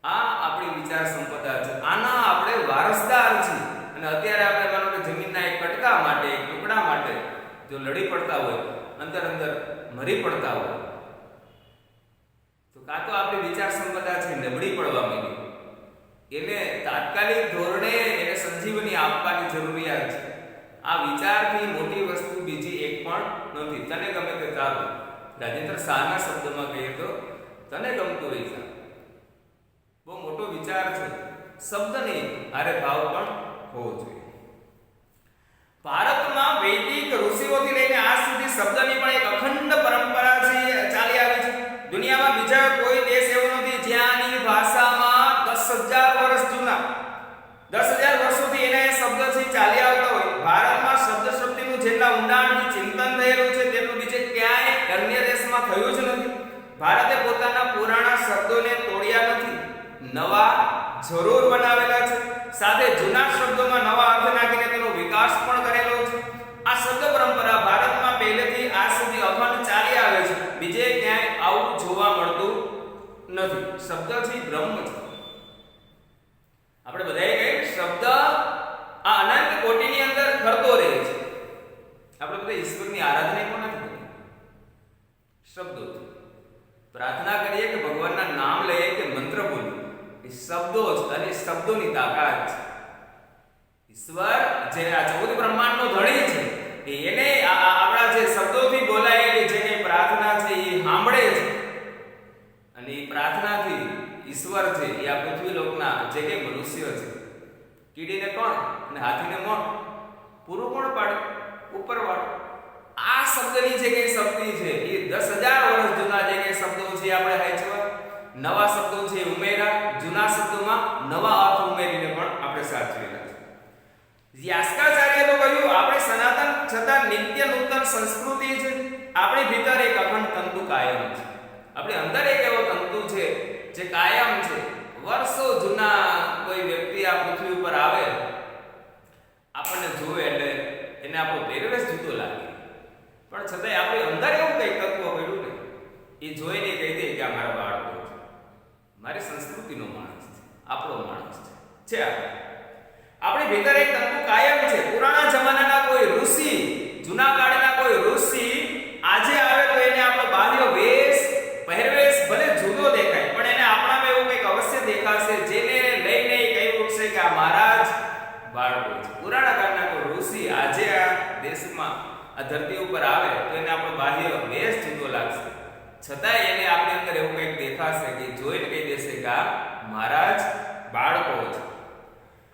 આ આપણી વિચાર સંપદા છે. આના આપણે વારસદાર છીએ. અને અત્યારે આપણે માનો કે જમીનના એક કટકા માટે, એક ટુકડા માટે જો લડી પડતા હોય, અંદર મરી પડતા હોય, તો કાં તો આપણી વિચાર સંપદા છે નબળી પડવા માંડી, એને તાત્કાલિક ધોરણે એને સંજીવની આપવાની જરૂરિયાત છે. આ વિચારથી મોટી વસ્તુ બીજી એક પણ નથી. તને ગમે તે તારું, રાજેન્દ્ર શાહના શબ્દમાં કહીએ તો તને ગમતું રહી જા, બહુ મોટો વિચાર છે. શબ્દની આરે ભાવ પણ હોવો જોઈએ. ભારતમાં વૈદિક ઋષિઓથી લઈને આજ સુધી શબ્દની પણ એક અખંડ પરંપરા છે, ચાલી આવી છે. દુનિયામાં બીજા કોઈ દેશ એવો નથી જ્યાંની ભાષામાં 10,000 વર્ષ જૂના, 10,000 વર્ષોથી એના એ શબ્દ છે ચાલી આવતા હોય. ભારતમાં શબ્દનું જેટલા ઊંડાણથી ચિંતન થયેલું છે તેટલું બીજે ક્યાંય અન્ય દેશમાં થયું જ નથી. ભારતે પોતાના પુરાણા શબ્દોને તોડ્યા નથી, નવા જરૂર બનાવેલા છે. સાથે જૂના શબ્દોમાં નવા અર્થ નાખીને તેનો વિકાસ પણ કરેલો છે. આ શબ્દ પરંપરા ભારતમાં પહેલેથી આજ સુધી અખંડ ચાલી આવે છે. બીજે ક્યાંય આવું જોવા મળતું નથી. શબ્દથી બ્રહ્મ છે. આપણે બધાએ કહીએ શબ્દ આ અનંત કોટીની અંદર ફરતો રહે છે. આપણે બધા ઈશ્વરની આરાધના પણ નથી કરતા શબ્દોથી. પ્રાર્થના કરીએ કે ભગવાનના નામ લઈએ કે મંત્ર બોલીએ, એ શબ્દો જ અને શબ્દોની તાકાત છે. ઈશ્વર જે આ 14 બ્રહ્માંડનો ધણી છે, એને આપણા જે શબ્દોથી બોલાયેલી જે કઈ પ્રાર્થના છે એ સાંભળે છે. અને એ પ્રાર્થનાથી ઈશ્વર છે એ આ પૃથ્વી લોકના જે કઈ મનુષ્ય છે, કીડીને કોણ અને હાથીને મોણ, પૂરું કોણ પાડે? ઉપરવાળો. આ શબ્દની જે કઈ શક્તિ છે એ 10,000 વર્ષ જૂના જે કઈ શબ્દો છે આપણે વાંચવા નવા શબ્દો છે ઉમેરા, જૂના શબ્દોમાં નવા અર્થ ઉમેરીને પણ આપણે સાચવેલા છે. યાસ્કાચાર્ય તો કહ્યું આપણે સનાતન છતાં નિત્ય નૂતન સંસ્કૃતિ છે. આપણી ભીતર એક અખંડ તંતુ કાયમ છે. આપણી અંદર એક એવો તંતુ છે જે કાયમ છે. વર્ષો જૂના કોઈ વ્યક્તિ આ પૃથ્વી ઉપર આવે, આપણને જોવે એટલે એને આપણો પહેરવેશ જુદો લાગે, પણ છતાંય આપણી અંદર એવું કંઈક તત્વ પડ્યું ને, એ જોઈને કહી દે કે આ મારા બાળકો છે, મારી સંસ્કૃતિનો માણસ છે, આપણો માણસ છે. આપણી ભીતર એક તંતુ કાયમ છે. પુરાણા જમાનાના કોઈ ઋષિ, જૂના કાળના કોઈ ઋષિ આજે આવે તો એને આપણો બાહ્ય વેશ, પહેરવેશ ભલે જુદો દેખાય, પણ એને આપણામાં એવું કંઈક અવશ્ય દેખાશે જેને લઈને કહી ઉઠશે કે આ મારા જ બાળકો છે. પુરાણા કાળના કોઈ ઋષિ આજે આ દેશમાં, આ ધરતી ઉપર આવે તો એને આપણો બાહ્ય વેશ જુદો લાગશે, છતાંય એને આપણી અંદર એવું કંઈક દેખાશે કે જોઈને કહી દેશે કે આ મારા જ બાળકો છે.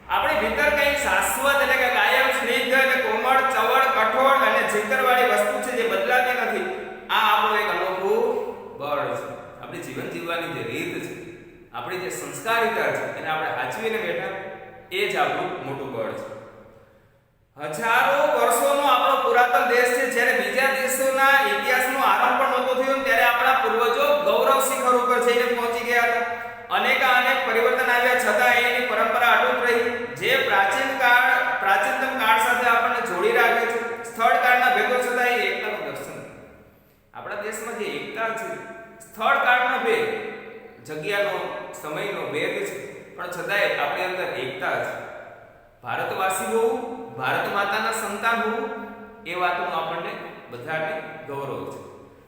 આપણી ભીતર કંઈક શાશ્વત એટલે કે કાયમ સ્નિગ્ધ અને કોમળ, ચવળ, કઠોળ અને જીતરવાળી વસ્તુ છે જે બદલાતી નથી. આ આપણું એક અનોખું બળ છે. આપણી જીવન જીવવાની જે રીત છે, આપણી જે સંસ્કારિતા છે, એને આપણે સાચવીને બેઠા, એ જ આપણું મોટું બળ છે. હજારો વર્ષોનો આપણો પુરાતન દેશ છે. જ્યારે બીજા દેશોના ઇતિહાસનો આરંભ પણ નહોતો થયો ત્યારે આપણા પૂર્વજો ગૌરવ શિખર ઉપર જઈને પહોંચી ગયા હતા. અનેક પરિવર્તન આવ્યા છતાં એની પરંપરા અટૂટ રહી, જે પ્રાચીનતમ કાળ સાથે આપણને જોડી રાખે છે. સ્થળ કાળના ભેદો છતાં એ એકતાનું દર્શન. આપણા દેશમાં જે એકતા છે, સ્થળ કાળના ભેદ, જગ્યાનો, સમયનો ભેદ છે, પણ છતાંય આપણી અંદર એકતા છે. ભારતવાસી હોવું, ભારત માતાના સંતાન હોવું, એ વાતનું આપણને બધાને ગૌરવ છે.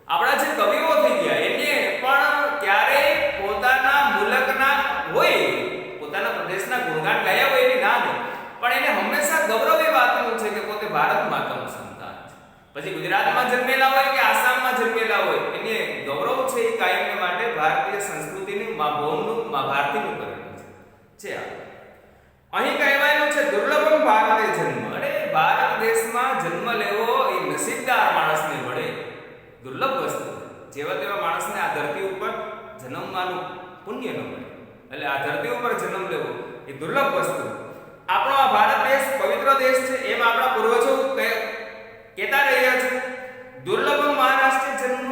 આપણા જે કવિઓ થઈ ગયા એને પણ ક્યારે પોતાના મુલકના હોય, પોતાના પ્રદેશના ગુણગાન ગાયા હોય એની ના નહીં, પણ એને હંમેશા ગૌરવ એ વાતનું છે કે પોતે ભારત માતાનું સંતાન છે. પછી ગુજરાતમાં જન્મેલા હોય કે આસામમાં જન્મેલા હોય, એને ગૌરવ છે એ કાયમને માટે ભારતીય સંસ્કૃતિની ભારતીનું કરેલું છે. અહીં કહેવાયેલું છે દુર્લભમ ભારતે જન્મ. અરે ભારત દેશમાં જન્મ લેવો એ નસીબદાર માણસને મળે, દુર્લભ વસ્તુ. જેવા તેવા માણસને આ ધરતી ઉપર જન્મવાનું પુણ્ય ન મળે. એટલે આ ધરતી ઉપર જન્મ લેવો એ દુર્લભ વસ્તુ. આપણો આ ભારત દેશ પવિત્ર દેશ છે, એમ આપણા પૂર્વજો કહેતા રહ્યા છે. દુર્લભમ મહારાષ્ટ્ર જન્મ,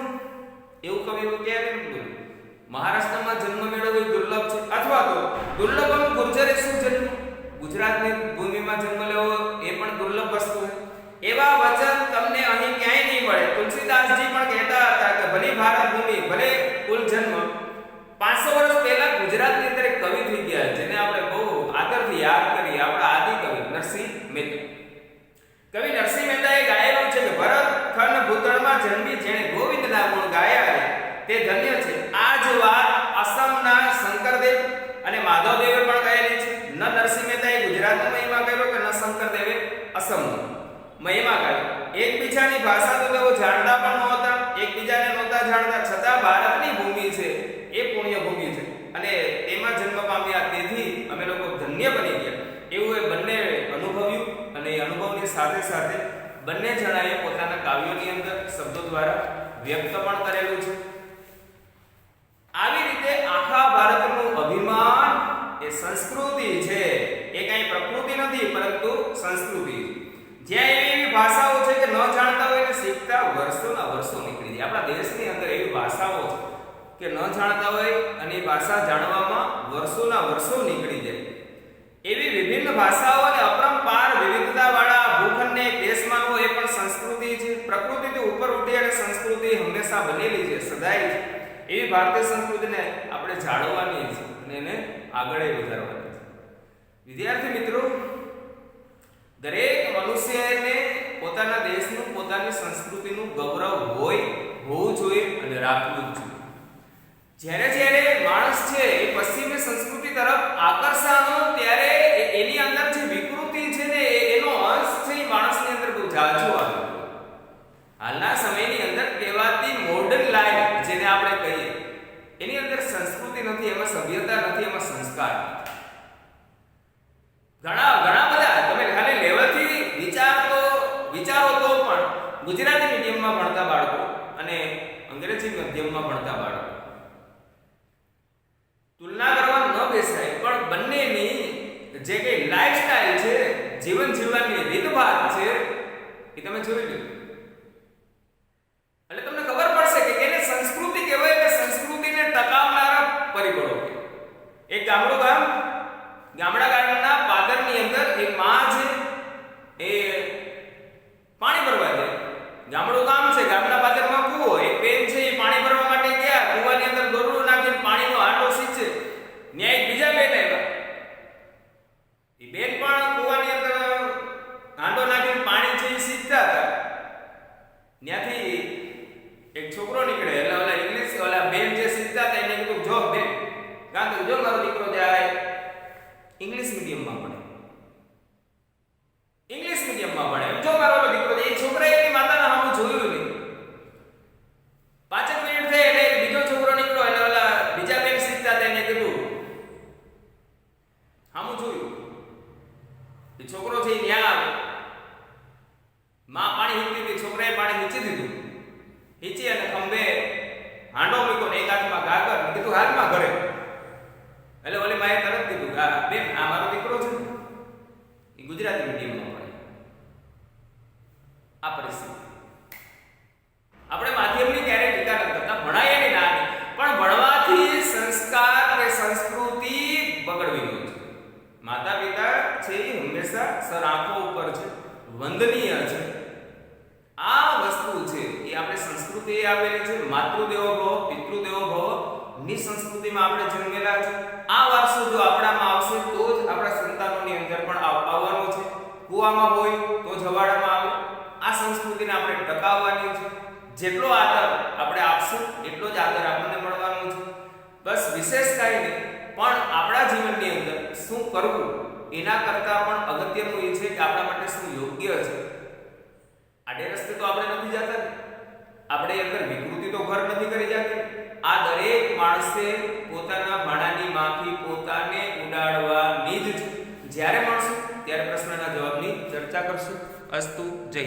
એવું કવિઓ ક્યારે બોલ્યું? મહારાષ્ટ્રમાં જન્મ મેળવવો એ દુર્લભ છે. અથવા તો દુર્લભમ ગુર્જરેશુ જન્મ, ગુજરાતની ભૂમિમાં જન્મ લેવો એ પણ દુર્લભ વસ્તુ છે. એવા વચન તમને અહીં ક્યાંય નહીં મળે. તુલસીદાસજી પણ કહેતા હતા કે ભલે ભારત ભૂમિ, ભલે કુલ જન્મ. 500 વર્ષ પહેલા ગુજરાતની અંદર એક કવિ થઈ ગયા જેને આપણે બહુ આદરથી યાદ કરીએ, આપણા આદિ કવિ નરસિંહ મહેતા. કવિ નરસિંહ મહેતાએ ગાયેલું છે કે ભરત ખંડ ભૂતળમાં જન્મી જેણે ગોવિંદના ગુણ ગાયા તે ધન્ય છે. આ જ વાત અસમના શંકરદેવ અને માધવદેવે પણ કહેલી છે. ન નરસિંહ મહેતાએ ગુજરાતનો મહિમા કર્યો કે ન શંકરદેવે અસમનો મહિમા કર્યો. એકબીજાની ભાષા તો તેઓ જાણતા પણ નહોતા, એકબીજાને નહોતા જાણતા, છતાં ભારતની ભૂમિ છે એ પુણ્ય ભૂમિ છે અને તેમાં જન્મ પામ્યા, તેથી અમે લોકો ધન્ય બની ગયા. એવું એ બંને અનુભવ્યું અને એ અનુભવની સાથે સાથે બંને જણાએ પોતાના કાવ્યોની અંદર શબ્દો દ્વારા વ્યક્ત પણ કરેલું છે. આવી રીતે આખા ભારતનું અભિમાન એ સંસ્કૃતિ છે. એ કઈ પ્રકૃતિ નથી પરંતુ સંસ્કૃતિ. જ્યાં એવી ભાષાઓ છે કે ન જાણતા હોય ને શીખતા વર્ષોના વર્ષો નીકળી જાય. આપણા દેશની અંદર એવી ભાષાઓ છે કે ન જાણતા હોય અને એ ભાષા જાણવામાં વર્ષોના વર્ષો નીકળી જાય. એવી વિભિન્ન ભાષાઓ અને અપરંપાર વિવિધતાવાળા ભૂખંડને એક દેશ માનવો એ પણ સંસ્કૃતિ છે. પ્રકૃતિથી ઉપર ઉઠી અને સંસ્કૃતિ હંમેશા બનેલી છે, સદાય છે. એવી ભારતીય સંસ્કૃતિને આપણે જાળવવાની છે અને એને આગળ વધારવાની છે. વિદ્યાર્થી મિત્રો, દરેક મનુષ્યને પોતાના દેશનું, પોતાની સંસ્કૃતિનું ગૌરવ હોવું જોઈએ અને રાખવું જ જોઈએ. જ્યારે માણસ છે એ પશ્ચિમી સંસ્કૃતિ તરફ આકર્ષાનો, ત્યારે એની અંદર જે વિકૃતિ છે ને એનો અંશ છે એ માણસની અંદર બહુ ઝાઝો આવે. હાલના સમયની અંદર કહેવાતી મોડર્ન લાઈફ જેને આપણે કહીએ, એની અંદર સંસ્કૃતિ નથી, એમાં સભ્યતા નથી, એમાં સંસ્કાર નથી. ઘણા બધા તમે ખાલી લેવલથી વિચારો તો પણ ગુજરાતી મીડિયમમાં ભણતા બાળકો અને અંગ્રેજી માધ્યમમાં ભણતા બાળકો જે કઈ લાઈફસ્ટાઈલ છે, જીવન જીવવાની રીતભાત છે, એ તમે જોઈ લો. એટલે તમને ખબર પડશે કે એને સંસ્કૃતિ કહેવાય કે સંસ્કૃતિને ટકાવનારા પરિબળો. એક ગામડા ગામના પાદરની અંદર એક માં છે, એ પાણી ભરવા જાય. ગામડું ગામ છે, ગામના પાદરમાં કૂવો, એક બેન છે એ પાણી ભરવા માટે ગયા, કૂવાની અંદર દોરડું નાખીને પાણીનો હાંડો સીંચે. ન્યાય બીજા બેન આવ્યા, એ બેન પણ કૂવાની અંદર હાંડો નાખીને પાણી છે એ સીંચતા હતા. ત્યાંથી એક છોકરો નીકળે, એટલે ઓલા ઇંગ્લિશ ઓલા બેન જે સીંચતા હતા એને કીધું, જો બેન કાંતો જો મારો દીકરો જાય ઇંગ્લિશ મીડિયમમાં ભણે, ઇંગ્લિશ મીડિયમમાં ભણે, જો મારો દીકરો. એ છોકરાએ એની માતાના સામે જોયું નહીં. 5 મિનિટ થઈ એટલે બીજો છોકરો નીકળ્યો, એટલે ઓલા બીજા બેન સીખતા હતા એને કીધું, સામું જોયું. એ છોકરો છે ત્યાં આવે, માં પાણી હીચતી હતી, છોકરાએ પાણી હીચી દીધું. હીચી અને ખંભે હાંડો મૂક્યો ને એક હાથમાં ગાગર, કીધું હાથમાં ઘરે. એટલે ઓલી માએ તરત કીધું, બેન આ મારો દીકરો છે, એ ગુજરાતી મીડિયમમાં ભણે. આ પરિસ્થિતિ આપણે માધ્યમની ક્યારેય ટીકા ન કરતા, ભણાય એની ના, પણ ભણવાથી સંસ્કાર કે સંસ્કૃતિ બગડવી ન છે. માતા પિતા છે એ હંમેશા સર આંખો ઉપર છે, વંદનીય છે. આ વસ્તુ છે એ આપણે સંસ્કૃતિ આપેલી છે. માતૃદેવો ભવ પિતૃદેવો ભવ ની સંસ્કૃતિમાં આપણે જન્મેલા છે. આ વારસો જો આપણામાં આવશે તો જ આપણા સંતાનોની અંદર પણ આવવાનો છે. કુવામાં હોય તો જવાડામાં આવે. આ સંસ્કૃતિને આપણે ટકાવવાની છે. જેટલો આદર આપણે આપશું એટલો જ આદર આપણને મળવાનો છે. બસ વિશેષ કાંઈ નહીં, પણ આપણા જીવનની અંદર શું કરવું એના કરતાં પણ અગત્યનું એ છે કે આપણા માટે શું યોગ્ય છે. આડે રસ્તે તો આપણે નથી જતા, આપણે અંદર વિકૃતિ તો ઘર નથી કરી જતી. આ દરેક માણસે પોતાના ભાણાની માખી પોતાને ઉડાડવાની જ છે. જ્યારે મળશું ત્યારે પ્રશ્નના જવાબની ચર્ચા કરશું. અસ્તુ. જય